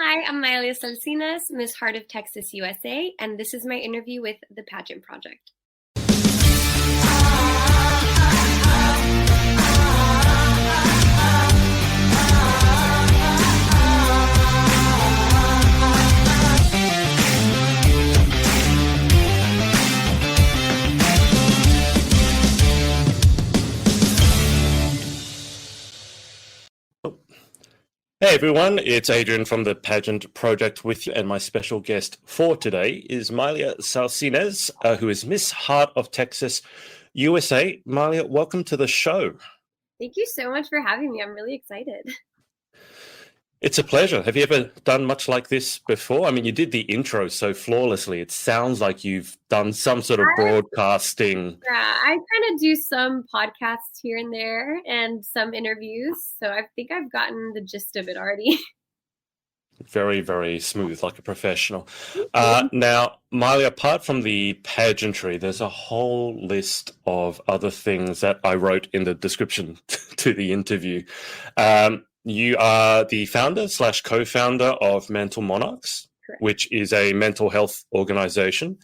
Hi, I'm Maelia Salcines, Miss Heart of Texas, USA, and this is my interview with the Pageant Project. Hey everyone, it's Adrian from the Pageant Project with you, and my special guest for today is Maelia Salcines, who is Miss Heart of Texas, USA. Maelia, welcome to the show. Thank you so much for having me. I'm really excited. It's a pleasure. Have you ever done much like this before? I mean, you did the intro so flawlessly. It sounds like you've done some sort of broadcasting. Yeah, I kind of do some podcasts here and there and some interviews, so I think I've gotten the gist of it already. Very, very smooth, like a professional. Now, Maelia, apart from the pageantry, there's a whole list of other things that I wrote in the description to the interview. You are the founder / co-founder of Mental Monarchs, Correct. Which is a mental health organization,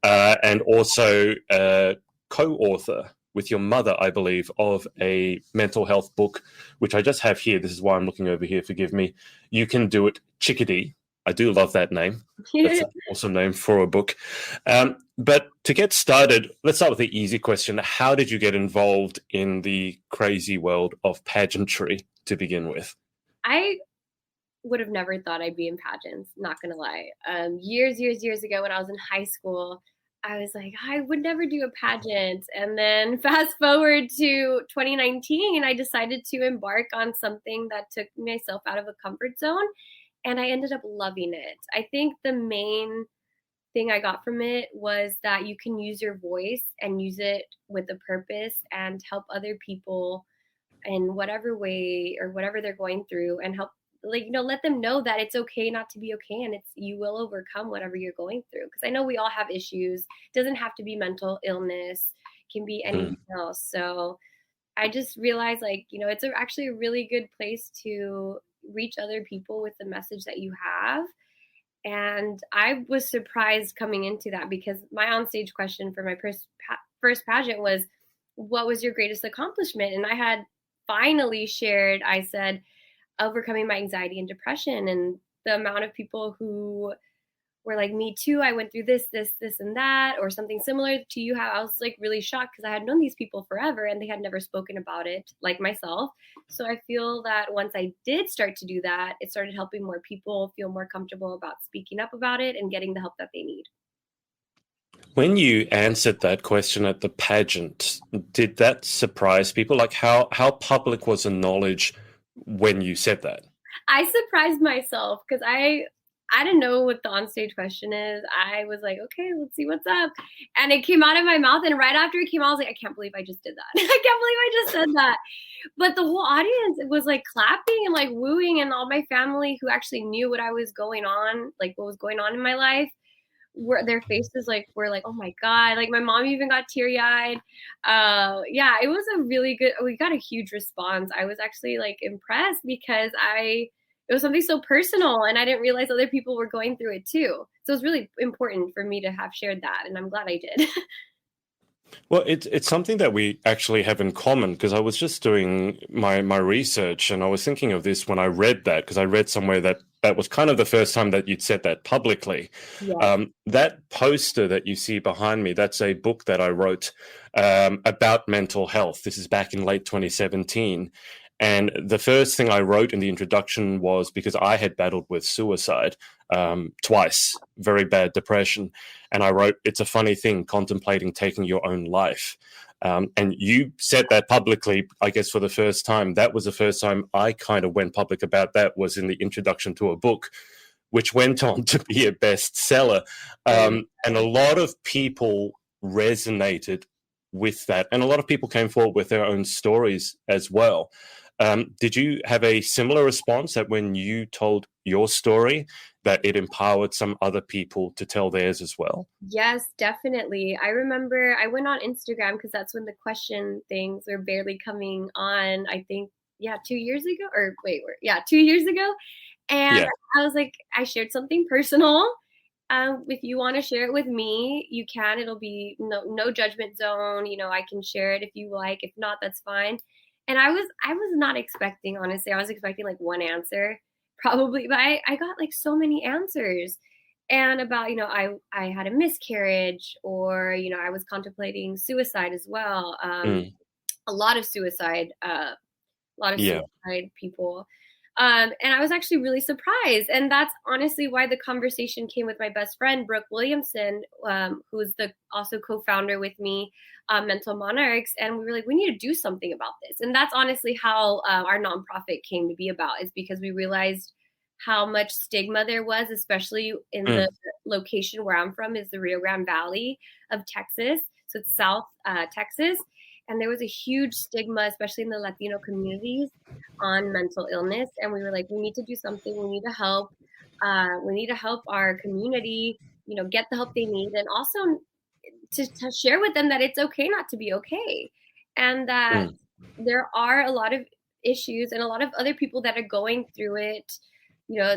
and also a co-author with your mother, I believe, of a mental health book, which I just have here. This is why I'm looking over here. Forgive me. You Can Do It Chickadee. I do love that name. That's an awesome name for a book. But to get started, let's start with the easy question. How did you get involved in the crazy world of pageantry to begin with? I would have never thought I'd be in pageants, not gonna lie. Years ago when I was in high school, I was like, I would never do a pageant. And then fast forward to 2019, I decided to embark on something that took myself out of a comfort zone, and I ended up loving it. I think the main thing I got from it was that you can use your voice and use it with a purpose and help other people in whatever way or whatever they're going through, and help, let them know that it's okay not to be okay, and you will overcome whatever you're going through. Because I know we all have issues. It doesn't have to be mental illness. It can be anything else. So I just realized, it's actually a really good place to reach other people with the message that you have. And I was surprised coming into that, because my onstage question for my first pageant was, what was your greatest accomplishment? And I had finally shared, I said, overcoming my anxiety and depression. And the amount of people who were like, me too, I went through this, and that, or something similar to you, how I was really shocked, because I had known these people forever and they had never spoken about it like myself. So I feel that once I did start to do that, it started helping more people feel more comfortable about speaking up about it and getting the help that they need. When you answered that question at the pageant, did that surprise people? Like how public was the knowledge when you said that? I surprised myself, because I didn't know what the onstage question is. I was like, okay, let's see what's up. And it came out of my mouth. And right after it came out, I was like, I can't believe I just did that. I can't believe I just said that. But the whole audience was clapping and wooing. And all my family who actually knew what was going on in my life, their faces were like, oh my God. My mom even got teary eyed. Yeah, it was a really good, we got a huge response. I was actually impressed, because it was something so personal, and I didn't realize other people were going through it too. So it was really important for me to have shared that, and I'm glad I did. Well, it's something that we actually have in common, because I was just doing my research, and I was thinking of this when I read that, because I read somewhere that was kind of the first time that you'd said that publicly. Yeah. That poster that you see behind me, that's a book that I wrote about mental health. This is back in late 2017. And the first thing I wrote in the introduction was, because I had battled with suicide twice, very bad depression. And I wrote, it's a funny thing, contemplating taking your own life. And you said that publicly, I guess, for the first time. That was the first time I kind of went public about that, was in the introduction to a book, which went on to be a bestseller. And a lot of people resonated with that. And a lot of people came forward with their own stories as well. Did you have a similar response, that when you told your story, that it empowered some other people to tell theirs as well? Yes, definitely. I remember I went on Instagram, because that's when the question things were barely coming on, I think, 2 years ago, 2 years ago. And Yeah. I was like, I shared something personal. If you want to share it with me, you can. It'll be no judgment zone. I can share it if you like. If not, that's fine. And I was not expecting, honestly. I was expecting like one answer, probably, but I got like so many answers. And about, I had a miscarriage, or, I was contemplating suicide as well. Mm. A lot of suicide, a lot of Yeah. suicide people. And I was actually really surprised. And that's honestly why the conversation came with my best friend, Brooke Williamson, who's the also co-founder with me, Mental Monarchs. And we were like, we need to do something about this. And that's honestly how our nonprofit came to be about, is because we realized how much stigma there was, especially in the Mm. location where I'm from, is the Rio Grande Valley of Texas. So it's South Texas. And there was a huge stigma, especially in the Latino communities, on mental illness. And we were like, we need to do something. We need to help. We need to help our community, get the help they need, and also to share with them that it's okay not to be okay, and that Mm. there are a lot of issues and a lot of other people that are going through it,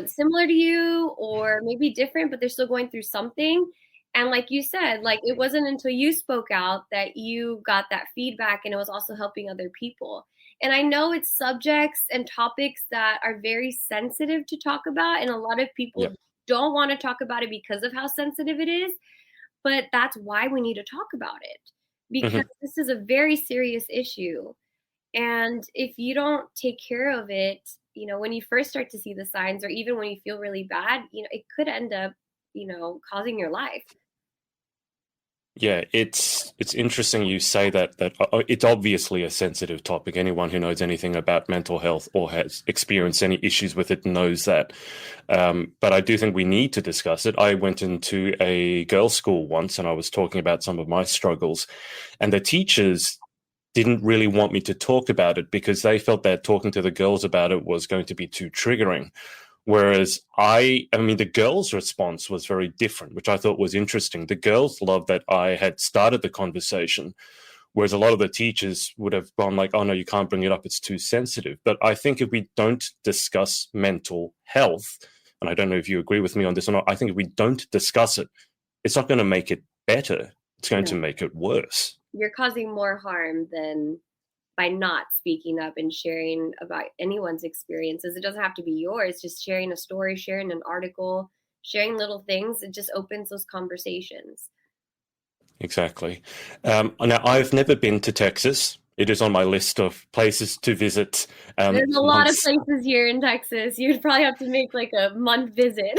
similar to you or maybe different, but they're still going through something. And like you said, like, it wasn't until you spoke out that you got that feedback, and it was also helping other people. And I know it's subjects and topics that are very sensitive to talk about, and a lot of Yeah. people don't want to talk about it because of how sensitive it is. But that's why we need to talk about it, because Hmm. this is a very serious issue. And if you don't take care of it, when you first start to see the signs, or even when you feel really bad, it could end up, causing your life. Yeah, it's interesting you say that it's obviously a sensitive topic. Anyone who knows anything about mental health or has experienced any issues with it knows that. But I do think we need to discuss it. I went into a girls' school once, and I was talking about some of my struggles, and the teachers didn't really want me to talk about it because they felt that talking to the girls about it was going to be too triggering. Whereas I mean, the girls' response was very different, which I thought was interesting. The girls loved that I had started the conversation, whereas a lot of the teachers would have gone like, "Oh no, you can't bring it up; it's too sensitive." But I think if we don't discuss mental health, and I don't know if you agree with me on this or not, I think if we don't discuss it, it's not going to make it better. It's going No, to make it worse. you're causing more harm than by not speaking up and sharing about anyone's experiences. It doesn't have to be yours, just sharing a story, sharing an article, sharing little things. It just opens those conversations. Exactly. Now, I've never been to Texas. It is on my list of places to visit There's a lot of once. places here in Texas. You'd probably have to make like a month visit.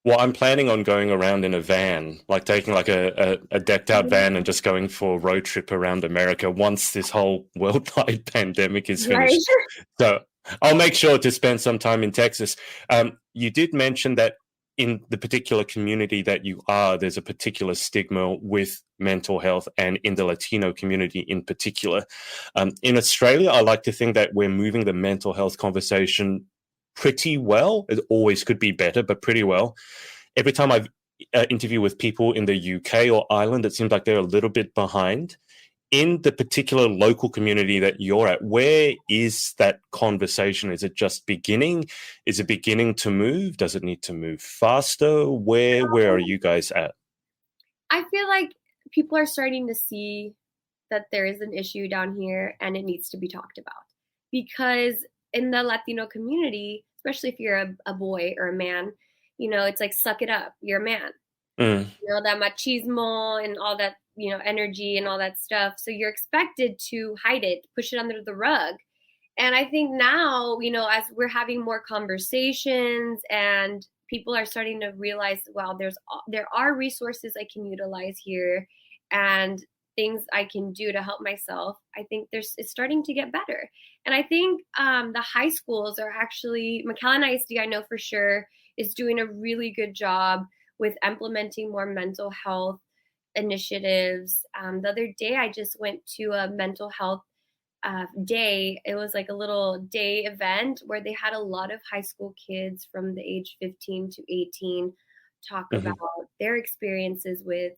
Well, I'm planning on going around in a van, like taking like a decked out van and just going for a road trip around America once this whole worldwide pandemic is Right. finished. So I'll make sure to spend some time in Texas. You did mention that in the particular community that you are, there's a particular stigma with mental health, and in the Latino community in particular. In Australia, I like to think that we're moving the mental health conversation pretty well. It always could be better, but pretty well. Every time I've interviewed with people in the UK or Ireland, it seems like they're a little bit behind. In the particular local community that you're at, where is that conversation? Is it just beginning? Is it beginning to move? Does it need to move faster? Where are you guys at? I feel like people are starting to see that there is an issue down here and it needs to be talked about. Because in the Latino community, especially if you're a boy or a man, it's like, suck it up, you're a man. Mm. That machismo and all that, energy and all that stuff. So you're expected to hide it, push it under the rug. And I think now, as we're having more conversations and people are starting to realize, well, there are resources I can utilize here, and things I can do to help myself. I think it's starting to get better. And I think the high schools are actually, McAllen ISD, I know for sure, is doing a really good job with implementing more mental health initiatives. The other day, I just went to a mental health day. It was like a little day event where they had a lot of high school kids from the age 15 to 18 talk about Hmm. their experiences with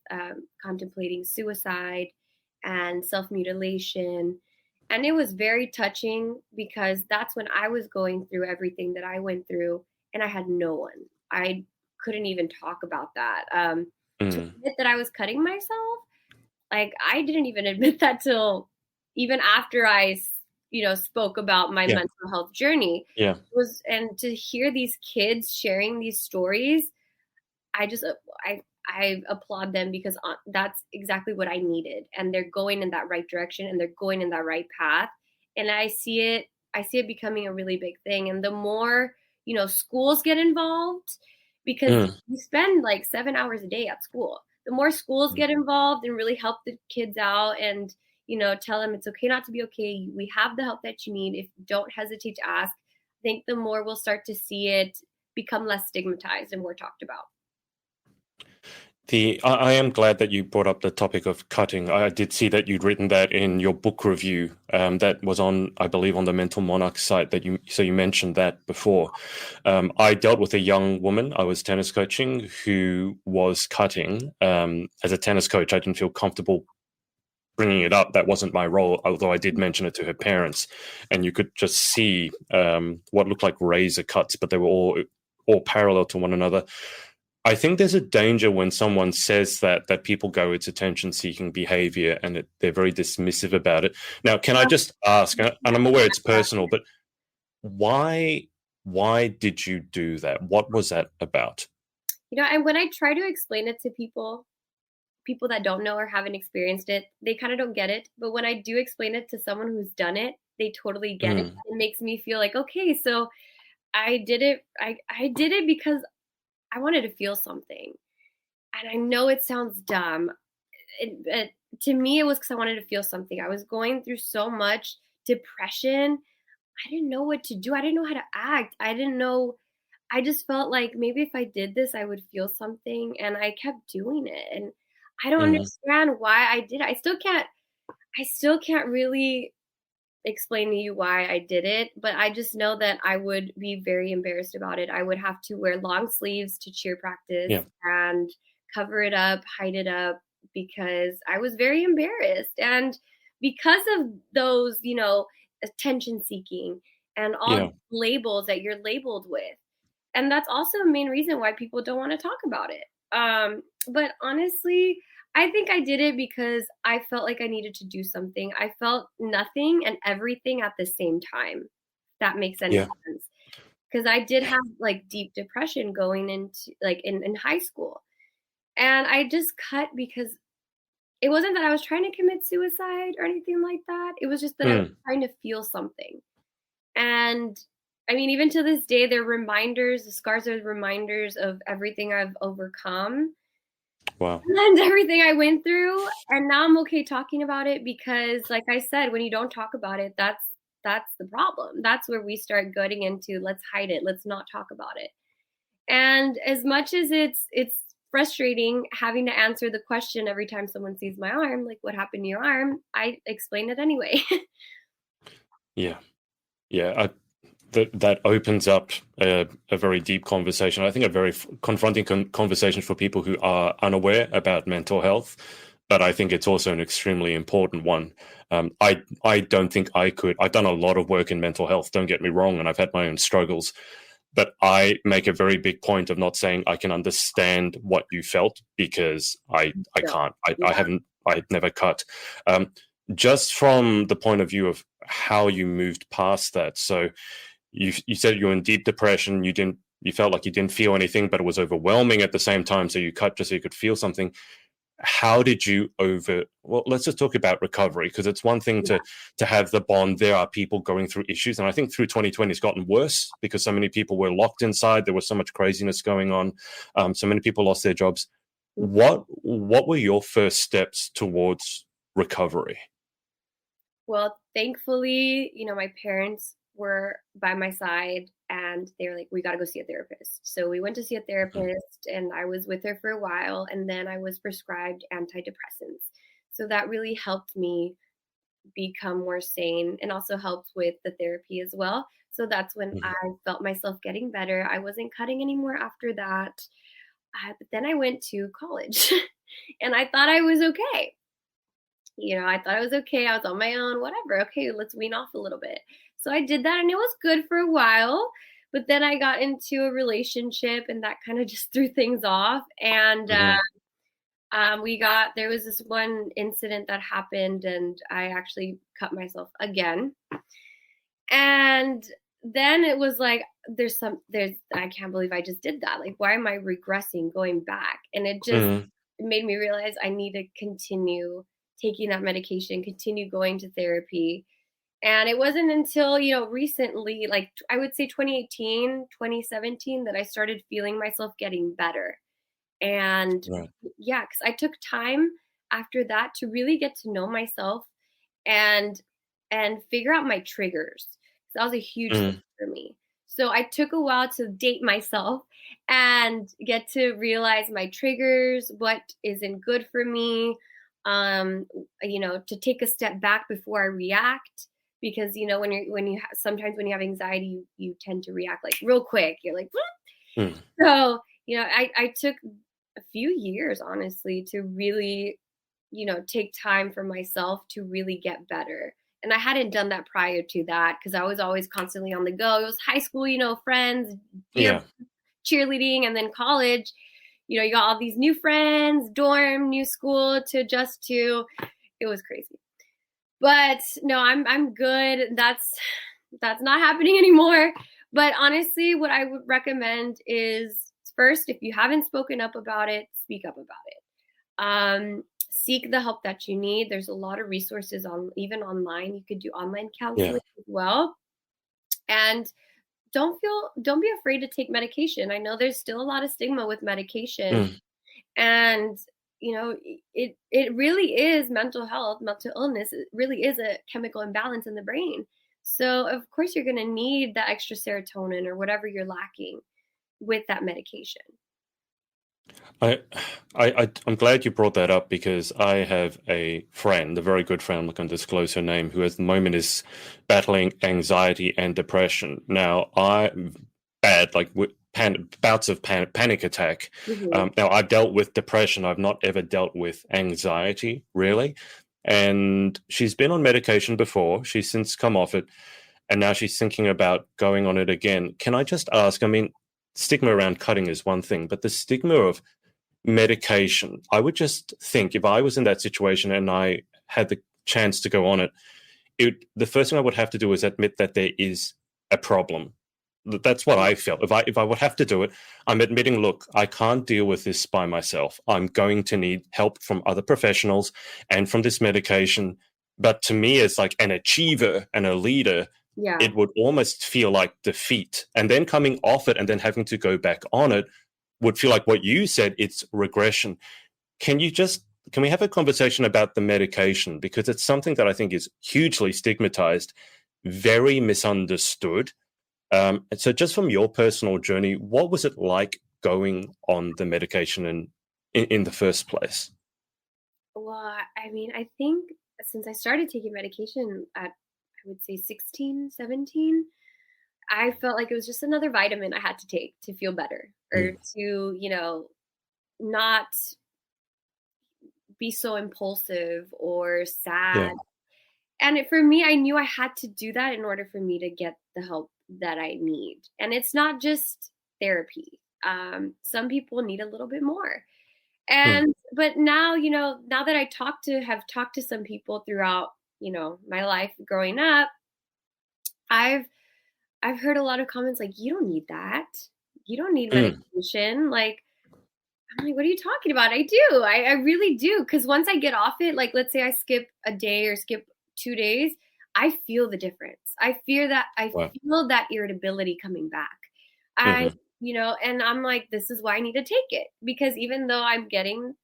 contemplating suicide and self mutilation. And it was very touching because that's when I was going through everything that I went through, and I had no one. I couldn't even talk about that. To Mm. admit that I was cutting myself, like I didn't even admit that till even after spoke about my Yeah. mental health journey. Yeah. Was and to hear these kids sharing these stories, I just I applaud them because that's exactly what I needed, and they're going in that right direction, and they're going in that right path, and I see it becoming a really big thing, and the more schools get involved, because Mm. you spend like 7 hours a day at school. The more schools get involved and really help the kids out, and tell them it's okay not to be okay. We have the help that you need. If don't hesitate to ask. I think the more we'll start to see it become less stigmatized and more talked about. I am glad that you brought up the topic of cutting. I did see that you'd written that in your book review, that was on, I believe, on the Mental Monarchs site. You mentioned that before. I dealt with a young woman I was tennis coaching who was cutting. As a tennis coach, I didn't feel comfortable bringing it up. That wasn't my role, although I did mention it to her parents, and you could just see what looked like razor cuts, but they were all parallel to one another. I think there's a danger when someone says that people go, it's attention-seeking behavior, and they're very dismissive about it. Now, can I just ask, and I'm aware it's personal, but why did you do that? What was that about? And when I try to explain it to people that don't know or haven't experienced it, they kind of don't get it. But when I do explain it to someone who's done it, they totally get it. Mm, It makes me feel like, okay, so I did it. I did it because I wanted to feel something. And I know it sounds dumb. To me, it was because I wanted to feel something. I was going through so much depression. I didn't know what to do. I didn't know how to act. I didn't know. I just felt like maybe if I did this, I would feel something. And I kept doing it. And I don't mm, understand why I did it. I still can't really explain to you why I did it, but I just know that I would be very embarrassed about it. I would have to wear long sleeves to cheer practice yeah, and cover it up, hide it up because I was very embarrassed. And because of those, attention seeking and all yeah, the labels that you're labeled with. And that's also a main reason why people don't want to talk about it. But honestly, I think I did it because I felt like I needed to do something. I felt nothing and everything at the same time. If that makes any yeah, sense. Because I did have like deep depression going into like in high school. And I just cut because it wasn't that I was trying to commit suicide or anything like that. It was just that I was mm, trying to feel something. And I mean, even to this day, they're reminders, the scars are reminders of everything I've overcome wow, and everything I went through. And now I'm okay talking about it because, like I said, when you don't talk about it, that's the problem. That's where we start getting into let's hide it, let's not talk about it. And as much as it's frustrating having to answer the question every time someone sees my arm, like what happened to your arm, I explain it anyway. yeah, yeah. That opens up a very deep conversation. I think a very confronting conversation for people who are unaware about mental health. But I think it's also an extremely important one. I don't think I could. I've done a lot of work in mental health. Don't get me wrong, and I've had my own struggles. But I make a very big point of not saying I can understand what you felt because I So, can't. I yeah. haven't. I've never cut. Um, just from the point of view of how you moved past that. So you said you were in deep depression. You felt like you didn't feel anything, but it was overwhelming at the same time. So you cut just so you could feel something. How did you well, let's just talk about recovery, because it's one thing to have the bond. There are people going through issues, and I think through 2020 it's gotten worse because so many people were locked inside. There was so much craziness going on. So many people lost their jobs. What were your first steps towards recovery? Well, thankfully, my parents were by my side and they were like, we got to go see a therapist. So we went to see a Mm, therapist and I was with her for a while and then I was prescribed antidepressants. So that really helped me become more sane and also helped with the therapy as well. So that's when I mhm, felt myself getting better. I wasn't cutting anymore after that. But then I went to college and I thought I was okay. I thought I was okay. I was on my own, whatever. Okay, let's wean off a little bit. So I did that and it was good for a while. But then I got into a relationship and that kind of just threw things off. And Hmm. there was this one incident that happened and I actually cut myself again. And then it was like, I can't believe I just did that. Like, why am I regressing, going back? And it made me realize I need to continue taking that medication, continue going to therapy. And it wasn't until, recently, like I would say 2018, 2017, that I started feeling myself getting better. And Right. yeah, because I took time after that to really get to know myself and figure out my triggers. That was a huge thing Mm. for me. So I took a while to date myself and get to realize my triggers, what isn't good for me, to take a step back before I react. Because sometimes when you have anxiety, you tend to react like real quick. You're like, Mm. so I took a few years, honestly, to really, take time for myself to really get better. And I hadn't done that prior to that because I was always constantly on the go. It was high school, friends, year Yeah. cheerleading, and then college. You got all these new friends, dorm, new school to adjust to. It was crazy. But no, I'm good. That's not happening anymore. But honestly, what I would recommend is first, if you haven't spoken up about it, speak up about it. Seek the help that you need. There's a lot of resources even online. You could do online Yeah. counseling as well. And don't be afraid to take medication. I know there's still a lot of stigma with medication. Mm. And it really is mental illness. It really is a chemical imbalance in the brain. So of course you're going to need that extra serotonin or whatever you're lacking with that medication. I, I'm glad you brought that up because I have a friend, a very good friend, I'm not going to disclose her name, who at the moment is battling anxiety and depression. Now, bad, like bouts of panic attack. Mm-hmm. Now, I've dealt with depression. I've not ever dealt with anxiety, really. And she's been on medication before. She's since come off it. And now she's thinking about going on it again. Can I just ask? I mean, stigma around cutting is one thing, but the stigma of medication, I would just think if I was in that situation and I had the chance to go on it, the first thing I would have to do is admit that there is a problem. That's what I felt. If I would have to do it, I'm admitting, look, I can't deal with this by myself. I'm going to need help from other professionals and from this medication. But to me, as like an achiever and a leader, Yeah. it would almost feel like defeat. And then coming off it and then having to go back on it would feel like what you said, it's regression. Can we have a conversation about the medication? Because it's something that I think is hugely stigmatized, very misunderstood. And so just from your personal journey, what was it like going on the medication in the first place? Well, I mean, I think since I started taking medication at, I would say 16, 17, I felt like it was just another vitamin I had to take to feel better or Mm. to, not be so impulsive or Yeah. sad. And for me, I knew I had to do that in order for me to get the help that I need. And it's not just therapy. Some people need a little bit more. Mm. But now, now that have talked to some people throughout, my life growing up, I've I've heard a lot of comments like, you don't need that. You don't need Mm. medication. Like, I'm like, what are you talking about? I do. I really do. Because once I get off it, like, let's say I skip a day or skip 2 days, I feel the difference. I Wow. feel that irritability coming back. I, Mm-hmm. and I'm like, this is why I need to take it. Because even though I'm getting,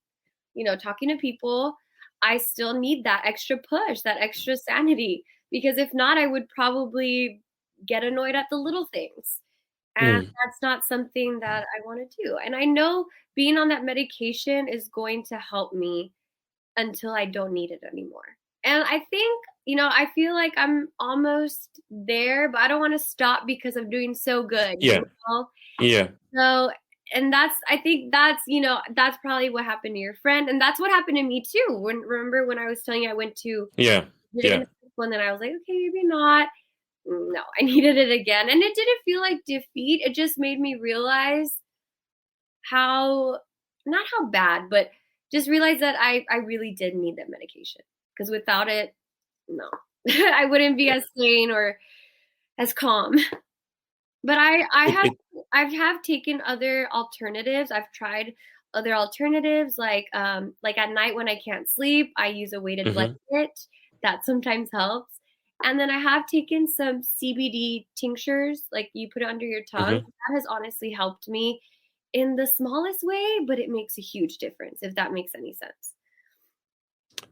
talking to people, I still need that extra push, that extra sanity. Because if not, I would probably get annoyed at the little things. And Mm. that's not something that I want to do. And I know being on that medication is going to help me until I don't need it anymore. And I think, I feel like I'm almost there, but I don't want to stop because I'm doing so good, Yeah. Yeah. So And I think that's probably what happened to your friend. And that's what happened to me too. Remember when I was telling you I went to, Yeah, did it in yeah. high school, and then I was like, okay, maybe not. No, I needed it again. And it didn't feel like defeat. It just made me realize how, not how bad, but just realize that I really did need that medication. Because without it, no, I wouldn't be as sane or as calm. But It, it, I have taken other alternatives. I've tried other alternatives like at night when I can't sleep, I use a weighted mhm, blanket. That sometimes helps. And then I have taken some CBD tinctures, like you put it under your tongue. mhm. That has honestly helped me in the smallest way, but it makes a huge difference, if that makes any sense.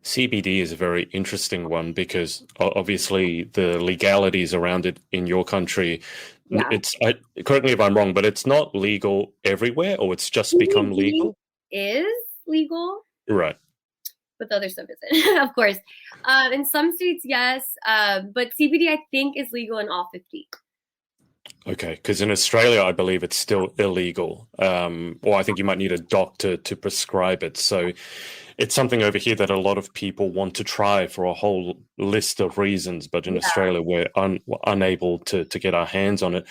CBD is a very interesting one because obviously the legalities around it in your country, Yeah. correct me if I'm wrong, but it's not legal everywhere, or it's just become CBD legal? is legal, Right. but the other stuff isn't, of course. In some states, yes, but CBD I think is legal in all 50. Okay, because in Australia, I believe it's still illegal, or I think you might need a doctor to prescribe it. So it's something over here that a lot of people want to try for a whole list of reasons, but in Yeah. Australia, we're unable to get our hands on it.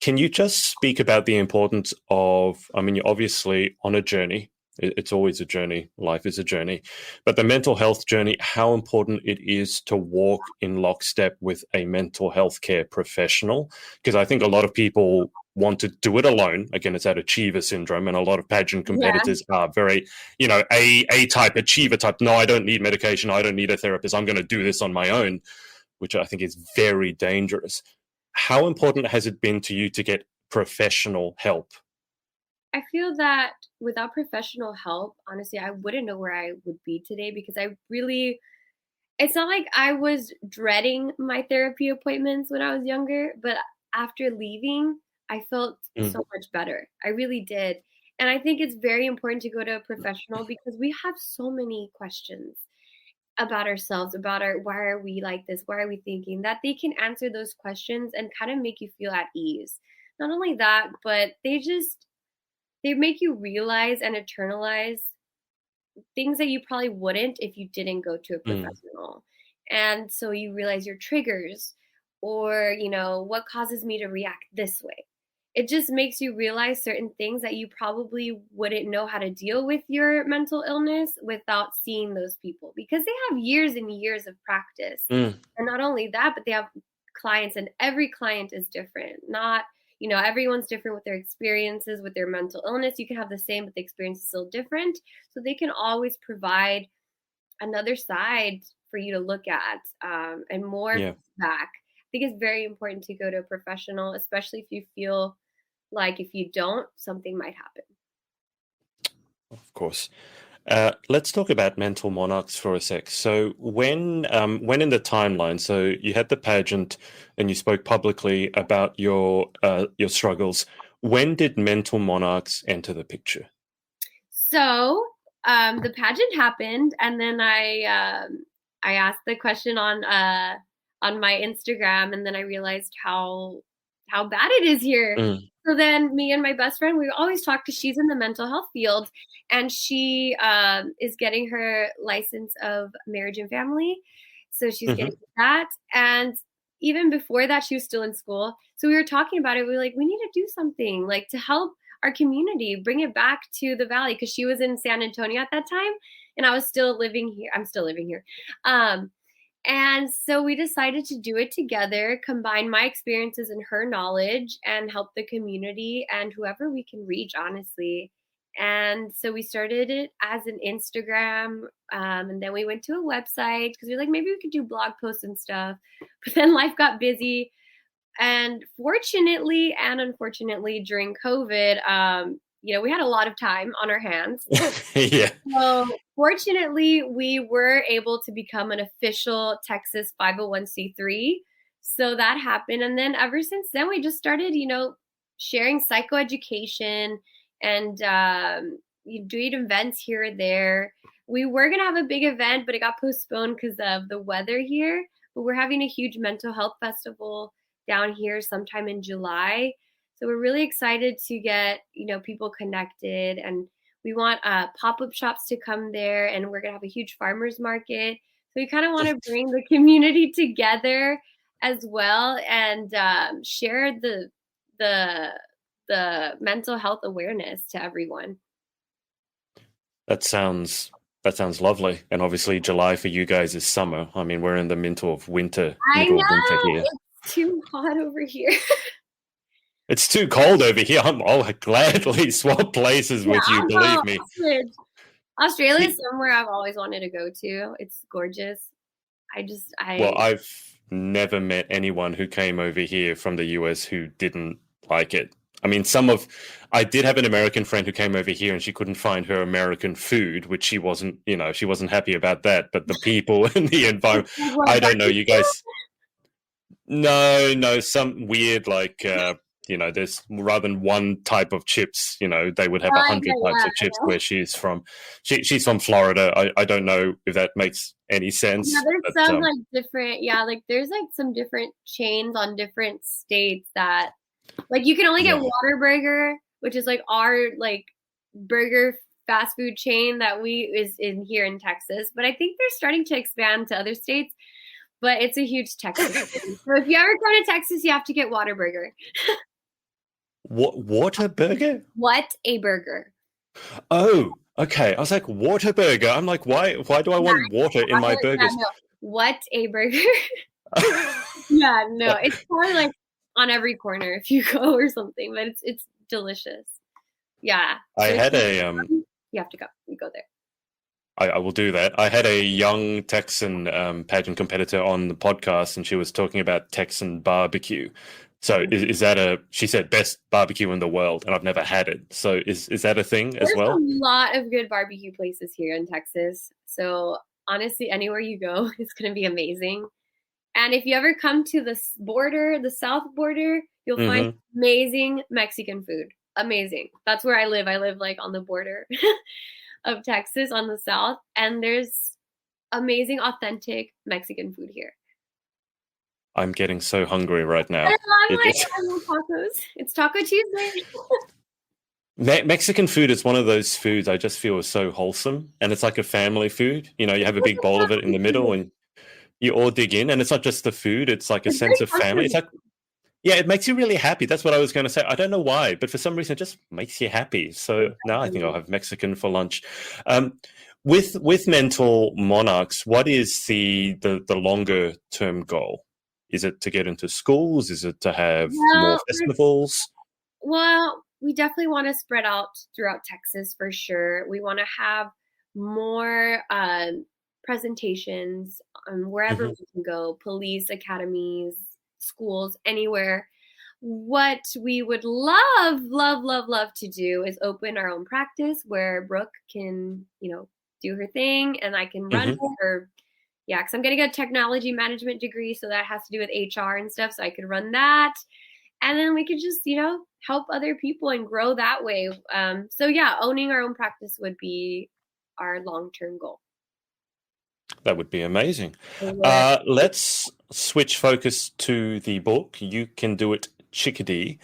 Can you just speak about the importance of, I mean, you're obviously on a journey. It's always a journey. Life is a journey. But the mental health journey, how important it is to walk in lockstep with a mental health care professional. Because I think a lot of people want to do it alone. Again, it's that achiever syndrome. And a lot of pageant Yeah. competitors are very, A type, achiever type. No, I don't need medication. I don't need a therapist. I'm going to do this on my own, which I think is very dangerous. How important has it been to you to get professional help? I feel that without professional help, honestly, I wouldn't know where I would be today because it's not like I was dreading my therapy appointments when I was younger, but after leaving, I felt Mm, so much better. I really did. And I think it's very important to go to a professional because we have so many questions about ourselves, about our why are we like this? Why are we thinking that they can answer those questions and kind of make you feel at ease. Not only that, but they make you realize and internalize things that you probably wouldn't if you didn't go to a mm, professional. And so you realize your triggers or, what causes me to react this way. It just makes you realize certain things that you probably wouldn't know how to deal with your mental illness without seeing those people because they have years and years of practice. mm. And not only that, but they have clients, and every client is different. Not everyone's different with their experiences with their mental illness. You can have the same, but the experience is still different. So they can always provide another side for you to look at, and more Yeah, feedback. I think it's very important to go to a professional, especially if you feel like if you don't, something might happen. of course. Let's talk about Mental Monarchs for a sec. So when in the timeline, so you had the pageant and you spoke publicly about your struggles. When did Mental Monarchs enter the picture? So the pageant happened, and then I asked the question on my Instagram, and then I realized how bad it is here. Mm, So then me and my best friend, we always talk because she's in the mental health field, and she is getting her license of marriage and family. So she's getting hmm. that, and even before that, she was still in school. So we were talking about it. We were like, we need to do something like to help our community, bring it back to the valley because she was in San Antonio at that time, and I was still living here. I'm still living here. And so we decided to do it together, combine my experiences and her knowledge, and help the community and whoever we can reach, honestly. And so we started it as an Instagram, and then we went to a website because we were like, maybe we could do blog posts and stuff. But then life got busy. And fortunately and unfortunately, during COVID, we had a lot of time on our hands. Yeah. So fortunately, we were able to become an official Texas 501(c)(3). So that happened. And then ever since then, we just started, sharing psychoeducation and doing events here or there. We were going to have a big event, but it got postponed because of the weather here. But we're having a huge mental health festival down here sometime in July. So we're really excited to get, people connected, and we want pop-up shops to come there, and we're going to have a huge farmers market. So we kind of want to bring the community together as well, and share the mental health awareness to everyone. That sounds lovely. And obviously July for you guys is summer. I mean, we're in the middle of winter I here. It's too hot over here. It's too cold over here. I'll gladly swap places with you, believe me. Australia is somewhere I've always wanted to go to. It's gorgeous. Well, I've never met anyone who came over here from the US who didn't like it. I mean, I did have an American friend who came over here and she couldn't find her American food, which she wasn't happy about that. But the people and the environment, I don't know, you guys. No, some weird, like, there's rather than one type of chips, they would have 100 types of chips where she's from. She's from Florida. I don't know if that makes any sense. Yeah, there's some different, like there's like some different chains on different states that, like, you can only get Whataburger, which is like our like burger fast food chain that is in here in Texas. But I think they're starting to expand to other states. But it's a huge Texas thing. So if you ever go to Texas, you have to get Whataburger. Whataburger? What a burger. Oh, okay. I was like, Whataburger. I'm like, why do I want water in my burgers? No. What a burger. Yeah, no. It's probably like on every corner if you go or something, but it's delicious. Yeah. I had you have to go. You go there. I will do that. I had a young Texan pageant competitor on the podcast, and she was talking about Texan barbecue. So is that she said best barbecue in the world, and I've never had it. So is that a thing as well? There's a lot of good barbecue places here in Texas. So honestly, anywhere you go, it's going to be amazing. And if you ever come to the border, the south border, you'll find amazing Mexican food. Amazing. That's where I live. I live like on the border of Texas on the south, and there's amazing, authentic Mexican food here. I'm getting so hungry right now. I love tacos. It's Taco Tuesday. Mexican food is one of those foods I just feel is so wholesome, and it's like a family food. You have a big bowl of it in the middle, and you all dig in, and it's not just the food; it's like a sense of family. It's like, yeah, it makes you really happy. That's what I was going to say. I don't know why, but for some reason, it just makes you happy. So now I think I'll have Mexican for lunch. With Mental Monarchs, what is the longer term goal? Is it to get into schools? Is it to have more festivals? Well, we definitely want to spread out throughout Texas for sure. We want to have more presentations wherever we can go, police academies, schools, anywhere. What we would love to do is open our own practice where Brooke can, do her thing and I can run it, or because I'm getting a technology management degree, so that has to do with HR and stuff, so I could run that. And then we could just, help other people and grow that way. Owning our own practice would be our long-term goal. That would be amazing. Let's switch focus to the book, You Can Do It Chickadee.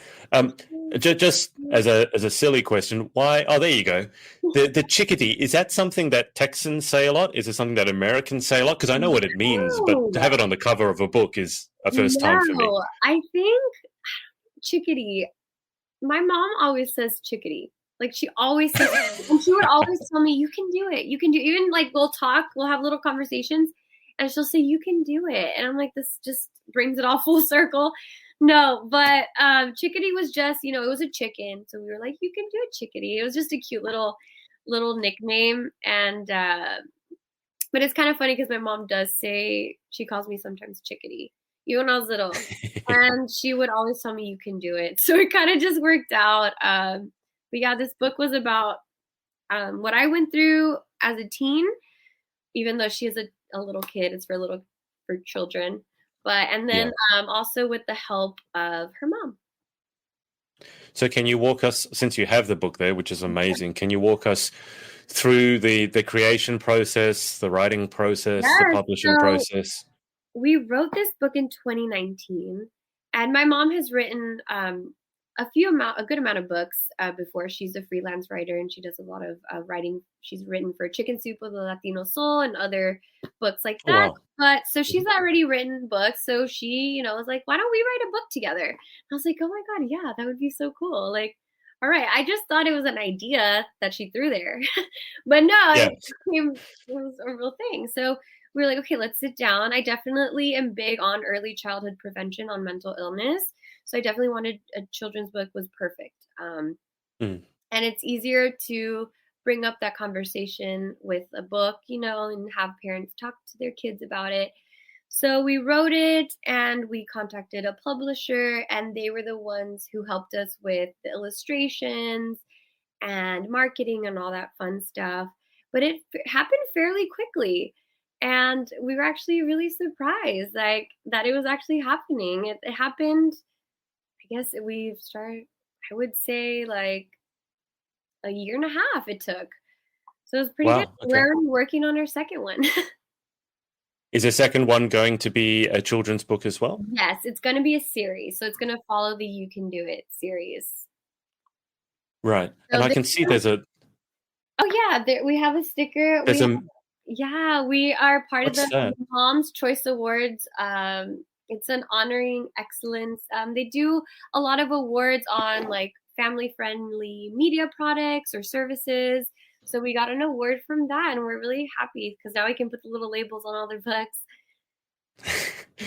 Just as a silly question, why? Oh, there you go. The chickadee, is that something that Texans say a lot? Is it something that Americans say a lot? Because I know what it means, but to have it on the cover of a book is a first time for me. I think chickadee. My mom always says chickadee. Like, she always says, and she would always tell me, "You can do it. You can do." Even like we'll have little conversations, and she'll say, "You can do it," and I'm like, this just brings it all full circle. No, but chickadee was just, it was a chicken, so we were like, "You can do it, chickadee." It was just a cute little nickname, and but it's kind of funny because my mom does say, she calls me sometimes chickadee, even when I was little, and she would always tell me, "You can do it." So it kind of just worked out. But yeah, this book was about what I went through as a teen, even though she is a little kid. It's for children. And then also with the help of her mom. So can you walk us, since you have the book there, which is amazing, can you walk us through the creation process, the writing process, the publishing process? We wrote this book in 2019, and my mom has written a good amount of books before. She's a freelance writer and she does a lot of writing. She's written for Chicken Soup with a Latino Soul and other books like Oh that. wow. But so she's Mhm. already written books. So she, was like, why don't we write a book together? And I was like, oh my God, yeah, that would be so cool. Like, all right. I just thought it was an idea that she threw there. But no, Yeah. it was a real thing. So we were like, okay, let's sit down. I definitely am big on early childhood prevention on mental illness. So I definitely wanted a children's book was perfect. Mm. And it's easier to bring up that conversation with a book, and have parents talk to their kids about it. So we wrote it and we contacted a publisher, and they were the ones who helped us with the illustrations and marketing and all that fun stuff. But it happened fairly quickly. And we were actually really surprised, like that it was actually happening. It happened, I guess we started, I would say like a year and a half it took. So it was pretty good. Wow. We're Okay. already working on our second one. Is the second one going to be a children's book as well? Yes, it's going to be a series. So it's going to follow the You Can Do It series. Right. And So I can see there's a oh yeah, we have a sticker. there's a Yeah, we are part of what's the that? Mom's Choice Awards. It's an honoring excellence. They do a lot of awards on like family friendly media products or services. So we got an award from that, and we're really happy because now we can put the little labels on all their books.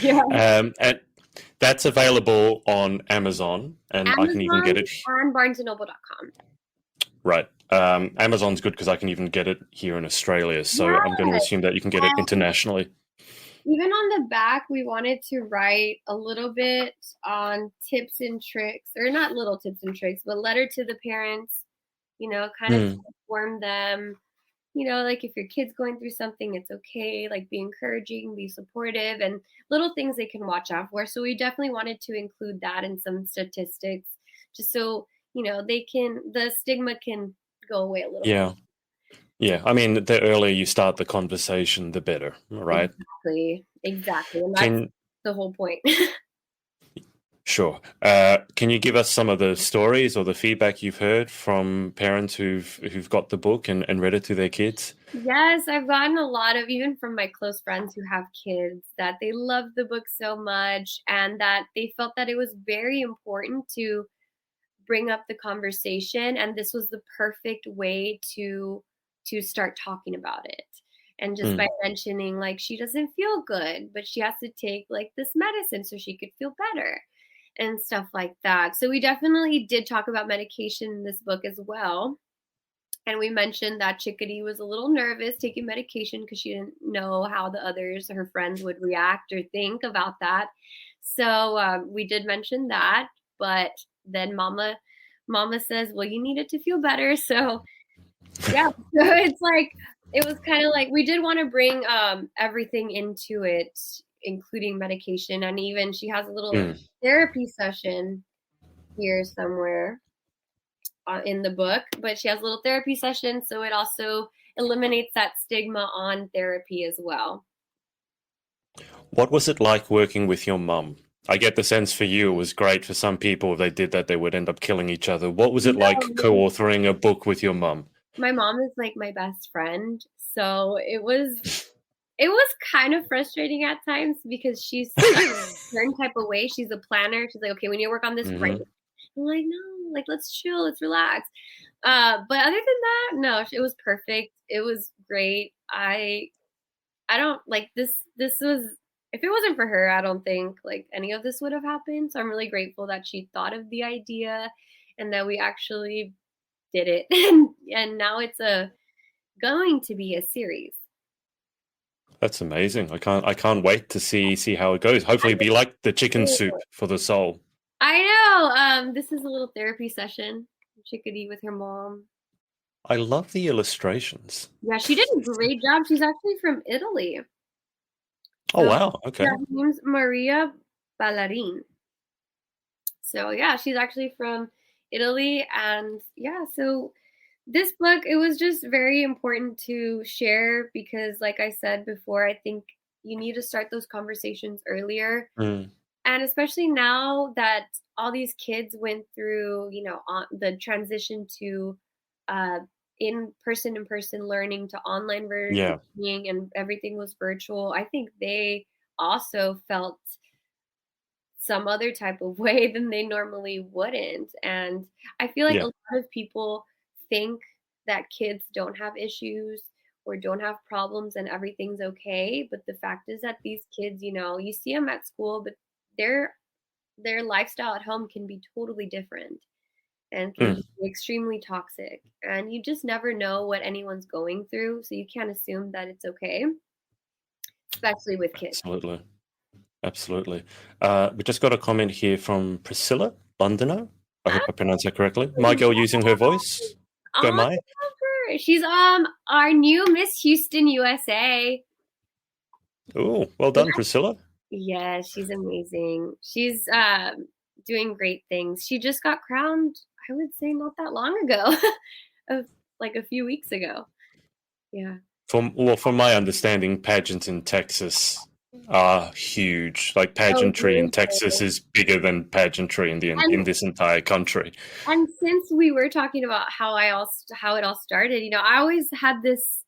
Yeah. And that's available on Amazon, and I can even Amazon get it. and BarnesandNoble.com. Right. Amazon's good because I can even get it here in Australia. So I'm going to Yeah. assume that you can get it internationally. Even on the back, we wanted to write a little bit on tips and tricks, or not little tips and tricks, but letter to the parents, kind of Mm. inform them, like if your kid's going through something, it's okay, like be encouraging, be supportive, and little things they can watch out for. So we definitely wanted to include that in some statistics, just so, the stigma can go away a little bit. Yeah. Yeah. I mean, the earlier you start the conversation, the better, right? Exactly. And that's Can the whole point. Sure. Can you give us some of the stories or the feedback you've heard from parents who've got the book and read it to their kids? Yes, I've gotten a lot of, even from my close friends who have kids, that they love the book so much and that they felt that it was very important to bring up the conversation, and this was the perfect way to start talking about it. And just by Mm. mentioning like she doesn't feel good, but she has to take like this medicine so she could feel better and stuff like that. So we definitely did talk about medication in this book as well. And we mentioned that Chickadee was a little nervous taking medication because she didn't know how the others, her friends, would react or think about that. So we did mention that, but then Mama says, "Well, you need it to feel better." So yeah, so it's like it was kind of like we did want to bring everything into it, including medication, and even she has a little Mm. therapy session here somewhere in the book, but she has a little therapy session, so it also eliminates that stigma on therapy as well. What was it like working with your mum? I get the sense for you it was great. For some people, if they did that, they would end up killing each other. What was it like No, co-authoring a book with your mum? my mom is like my best friend, so it was kind of frustrating at times because she's a certain type of way. She's a planner. She's like, okay, we need to work on this right. Hmm. I'm like, no, like let's chill, let's relax. But other than that, no, it was perfect. It was great. I don't like this. This was, if it wasn't for her, I don't think like any of this would have happened. So I'm really grateful that she thought of the idea and that we actually did it. And now it's a going to be a series. That's amazing. I can't wait to see how it goes. Hopefully, it'll be like the chicken soup for the soul. I know. This is a little therapy session. Chickadee with her mom. I love the illustrations. Yeah, she did a great job. She's actually from Italy. Oh So wow. Okay. yeah, her name's Maria Ballarin. So yeah, she's actually from Italy, and yeah, so this book, it was just very important to share because like I said before, I think you need to start those conversations earlier. Mm. And especially now that all these kids went through, on the transition to uh, in person learning to online Yeah, learning, and everything was virtual. I think they also felt some other type of way than they normally wouldn't. And I feel like a yeah, lot of people think that kids don't have issues or don't have problems and everything's okay. But the fact is that these kids, you see them at school, but their their lifestyle at home can be totally different and can mm, be extremely toxic. And you just never know what anyone's going through, so you can't assume that it's okay, especially with kids. absolutely. Absolutely. We just got a comment here from Priscilla Londoner. I hope I pronounced that correctly. My girl using her voice. Oh, Go, I Mai. love her. She's our new Miss Houston USA. Oh, well done, Priscilla. Yeah, she's amazing. She's doing great things. She just got crowned, I would say not that long ago. of like a few weeks ago. Yeah. From my understanding, pageants in Texas are huge. Like Oh, pageantry really? in Texas is bigger than pageantry in And this entire country. and since we were talking about how it all started, I always had this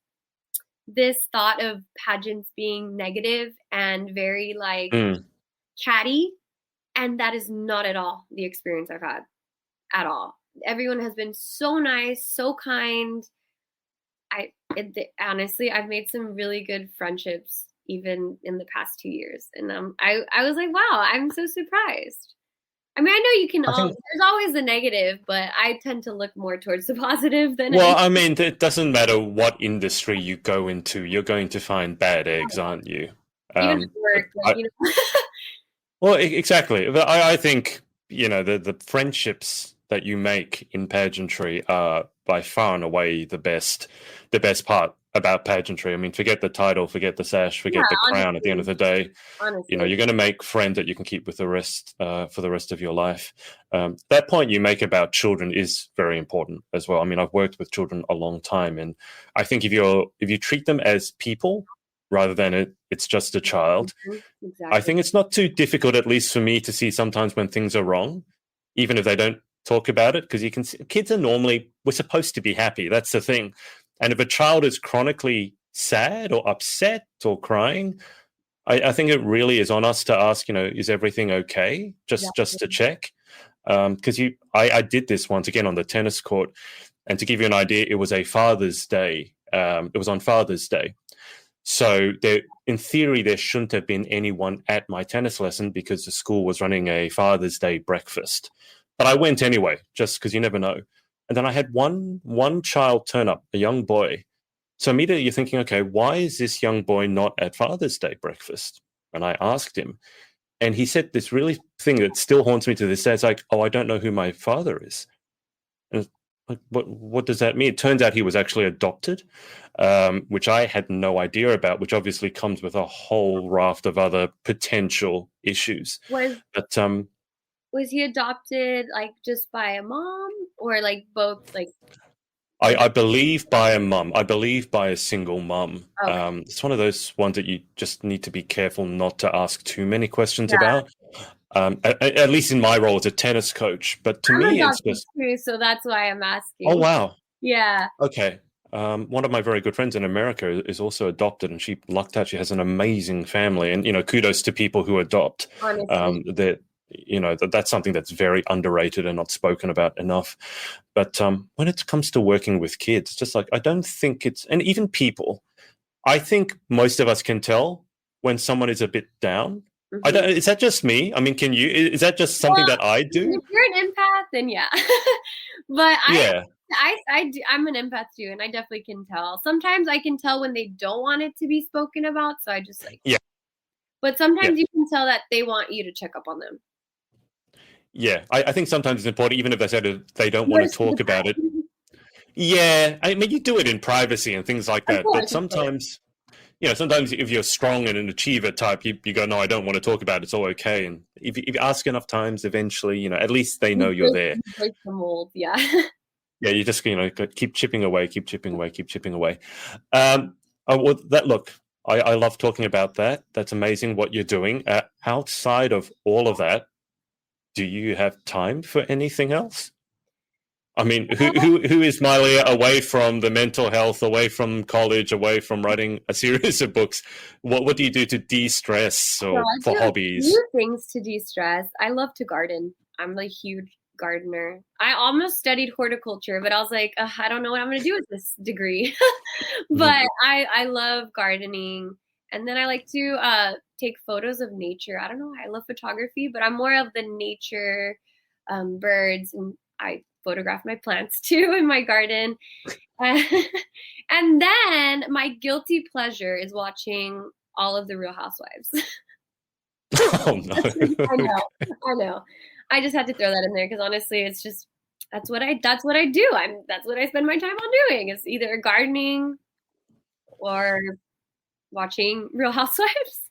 thought of pageants being negative and very like Mm. catty, and that is not at all the experience I've had at all. Everyone has been so nice, so kind. Honestly, I've made some really good friendships even in the past 2 years, and I was like, wow, I'm so surprised. I mean, I know you can I think. there's always a negative, but I tend to look more towards the positive than Well, anything. I mean, it doesn't matter what industry you go into, you're going to find bad eggs, aren't you? Even at But work, like, well, exactly. But I think the friendships that you make in pageantry are by far and away the best part about pageantry. I mean, forget the title, forget the sash, yeah, forget the crown. At the end of honestly, the day, honestly. you're going to make friends that you can keep with the rest for the rest of your life. That point you make about children is very important as well. I mean, I've worked with children a long time, and I think if you treat them as people rather than it's just a child, Mhm, I exactly. think it's not too difficult, at least for me, to see sometimes when things are wrong, even if they don't talk about it, because you can see kids are normally, we're supposed to be happy. That's the thing. And if a child is chronically sad or upset or crying, I think it really is on us to ask, is everything okay? Just to Exactly. check. Because I did this once again on the tennis court, and to give you an idea, it was a Father's Day. It was on Father's Day, so in theory, there shouldn't have been anyone at my tennis lesson because the school was running a Father's Day breakfast. But I went anyway, just because you never know. And then I had one child turn up, a young boy. So immediately you're thinking, okay, why is this young boy not at Father's Day breakfast? And I asked him, and he said this really thing that still haunts me to this day. It's like, oh, I don't know who my father is. And like, what does that mean? It turns out he was actually adopted, which I had no idea about, which obviously comes with a whole raft of other potential issues. Was But was he adopted like just by a mom or like both like or I believe by a mum. I believe by a single mum. okay. It's one of those ones that you just need to be careful not to ask too many questions Yeah. about. At least in my role as a tennis coach. But to I'm me, it's adopted just, too, so that's why I'm oh asking. wow, Yeah, okay. One of my very good friends in America is also adopted, and she lucked out. She has an amazing family, and kudos to people who adopt. honestly. That that's something that's very underrated and not spoken about enough. But when it comes to working with kids, just like I don't think it's, and even people, I think most of us can tell when someone is a bit down. I Mhm. don't. Is that just me? I mean, can you? Is that just something Well, that I I mean, do? if you're an empath, then yeah. But Yeah, I'm an empath too, and I definitely can tell. Sometimes I can tell when they don't want it to be spoken about, so I just like. yeah, But yeah. sometimes you can tell that they want you to check up on them. Yeah, I think sometimes it's important, even if they said they don't You want to gotta speak talk about it. about it. Yeah, I mean, you do it in privacy and things like Of that. But course, of course. sometimes if you're strong and an achiever type, you go, no, I don't want to talk about it. It's all okay. And if you ask enough times, eventually, at least they know you're there. You break the mold, yeah. Yeah, you just, keep chipping away, keep chipping away, keep chipping away. Well, look, I love talking about that. That's amazing what you're doing. Outside of all of that, do you have time for anything else? I mean, who is Maelia away from the mental health, away from college, away from writing a series of books? What do you do to de-stress So or I for do a hobbies? few things to de-stress. I love to garden. I'm a huge gardener. I almost studied horticulture, but I was like, I don't know what I'm going to do with this degree. Mhm. But I love gardening. And then I like to take photos of nature. I don't know. I love photography, but I'm more of the nature, birds, and I photograph my plants too in my garden. And then my guilty pleasure is watching all of the Real Housewives. Oh I no. know, I know. I just had to throw that in there because honestly, it's just that's what I do. That's what I spend my time on doing. It's either gardening or watching Real Housewives.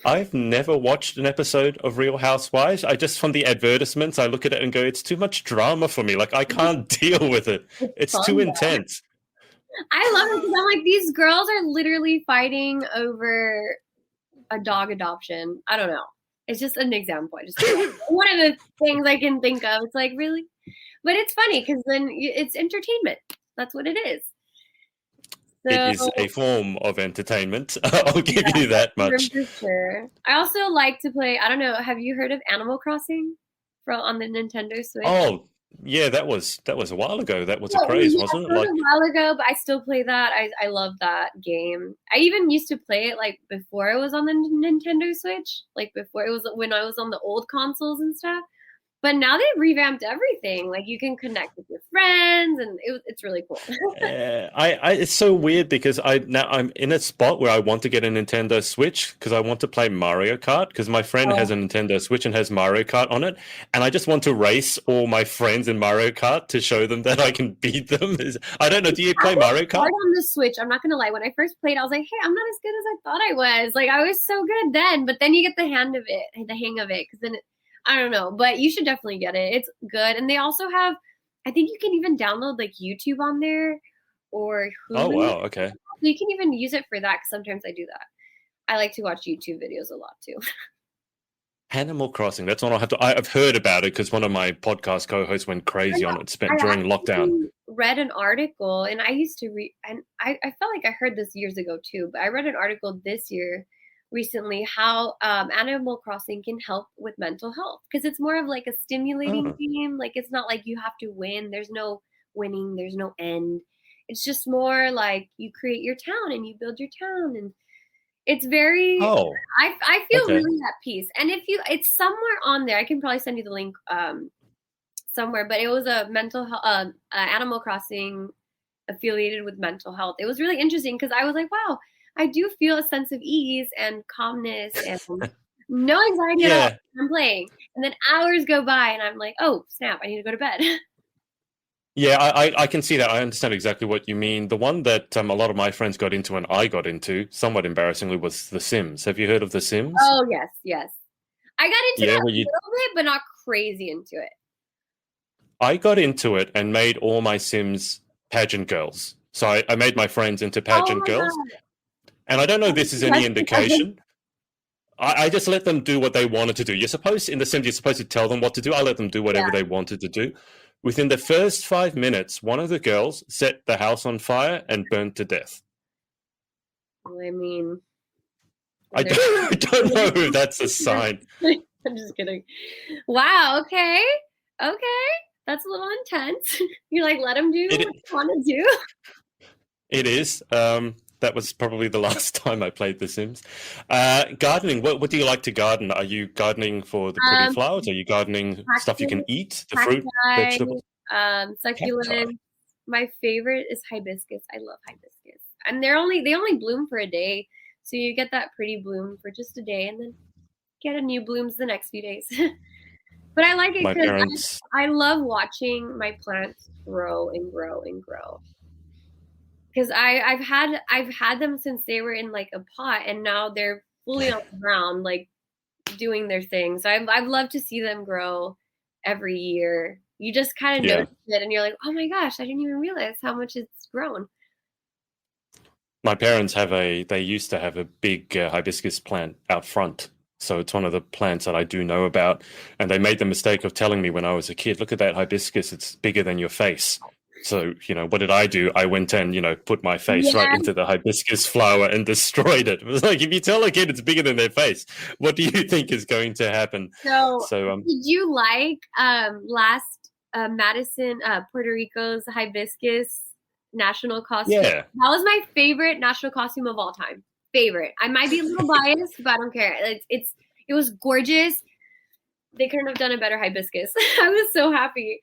I've never watched an episode of Real Housewives. I just from the advertisements, I look at it and go, it's too much drama for me. Like I can't deal with it. It's It's fun too though. intense. I love it because I'm like these girls are literally fighting over a dog adoption. I don't know. It's just an example. I just one of the things I can think of. It's like really, but it's funny because then it's entertainment. That's what it is. It So is a form of entertainment. I'll give yeah, you that for much. sure. I also like to play. I don't know. Have you heard of Animal Crossing from on the Nintendo Switch? Oh, yeah, that was a while ago. That was a Well, craze, yeah, wasn't it? it was Like, a while ago, but I still play that. I love that game. I even used to play it like before it was on the Nintendo Switch, like before it was when I was on the old consoles and stuff. But now they've revamped everything. Like you can connect with your friends, and it's really cool. it's so weird because I'm in a spot where I want to get a Nintendo Switch because I want to play Mario Kart because my friend has Oh, a Nintendo Switch and has Mario Kart on it, and I just want to race all my friends in Mario Kart to show them that I can beat them. I don't know. Do you I play was Mario Kart? hard on the Switch. I'm not gonna lie. When I first played, I was like, "Hey, I'm not as good as I thought I was." Like I was so good then, but then you get the hand of it, the hang of it, because then I don't know. But you should definitely get it. It's good, and they also have. I think you can even download like YouTube on there or Oh Hulu. wow, okay. So you can even use it for that. Because sometimes I do that. I like to watch YouTube videos a lot too. Animal Crossing. That's one I'll have to. I've heard about it because one of my podcast co-hosts went crazy on it. I Spent during lockdown. actually read an article, and I used to read, and I felt like I heard this years ago too, but I read an article this year recently how Animal Crossing can help with mental health because it's more of like a stimulating Oh, game. Like it's not like you have to win. There's no winning. There's no end. It's just more like you create your town and you build your town, and it's very. oh, I feel okay. really at peace. And if you, it's somewhere on there. I can probably send you the link somewhere, but it was a mental health, Animal Crossing affiliated with mental health. It was really interesting because I was like, wow, I do feel a sense of ease and calmness and no anxiety at all. Yeah, I'm playing, and then hours go by, and I'm like, oh snap, I need to go to bed. yeah, I can see that. I understand exactly what you mean. The one that a lot of my friends got into and I got into, somewhat embarrassingly, was The Sims. Have you heard of The Sims? Oh yes, yes, I got into Yeah, that where a you little bit, but not crazy into it. I got into it and made all my Sims pageant girls. So I made my friends into Oh pageant my girls. god, And I don't know if that's this is any impressive. indication. I just let them do what they wanted to do. You're supposed in The Sims, you're supposed to tell them what to do. I let them do Yeah, whatever they wanted to do. Within the first 5 minutes, one of the girls set the house on fire and burned to death. well, I mean, I they're. don't, I don't know if that's a sign. I'm just kidding. Wow. Okay. Okay. That's a little intense. You're like, let them do what It they want to do. it is. That was probably the last time I played The Sims. Gardening. What do you like to garden? Are you gardening for the pretty Um, flowers? Are you gardening stuff you can cacti, eat? The fruit, cacti, vegetables, cacti. succulents. My favorite is hibiscus. I love hibiscus, and they only bloom for a day, so you get that pretty bloom for just a day, and then get a new blooms the next few days. But I like it My because parents. I love watching my plants grow and grow and grow. Because I've had them since they were in like a pot, and now they're fully on the ground, like doing their thing. So I've loved to see them grow every year. You just kind of Yeah. notice it, and you're like, oh my gosh, I didn't even realize how much it's grown. My parents they used to have a big hibiscus plant out front. So it's one of the plants that I do know about. And they made the mistake of telling me when I was a kid, look at that hibiscus, it's bigger than your face. So, what did I do? I went and, put my face right Yeah. into the hibiscus flower and destroyed it. It was like, if you tell a kid it's bigger than their face, what do you think is going to happen? So, So, did you like last Madison, Puerto Rico's hibiscus national costume? yeah. That was my favorite national costume of all time. Favorite. I might be a little biased, but I don't care. It was gorgeous. They couldn't have done a better hibiscus. I was so happy.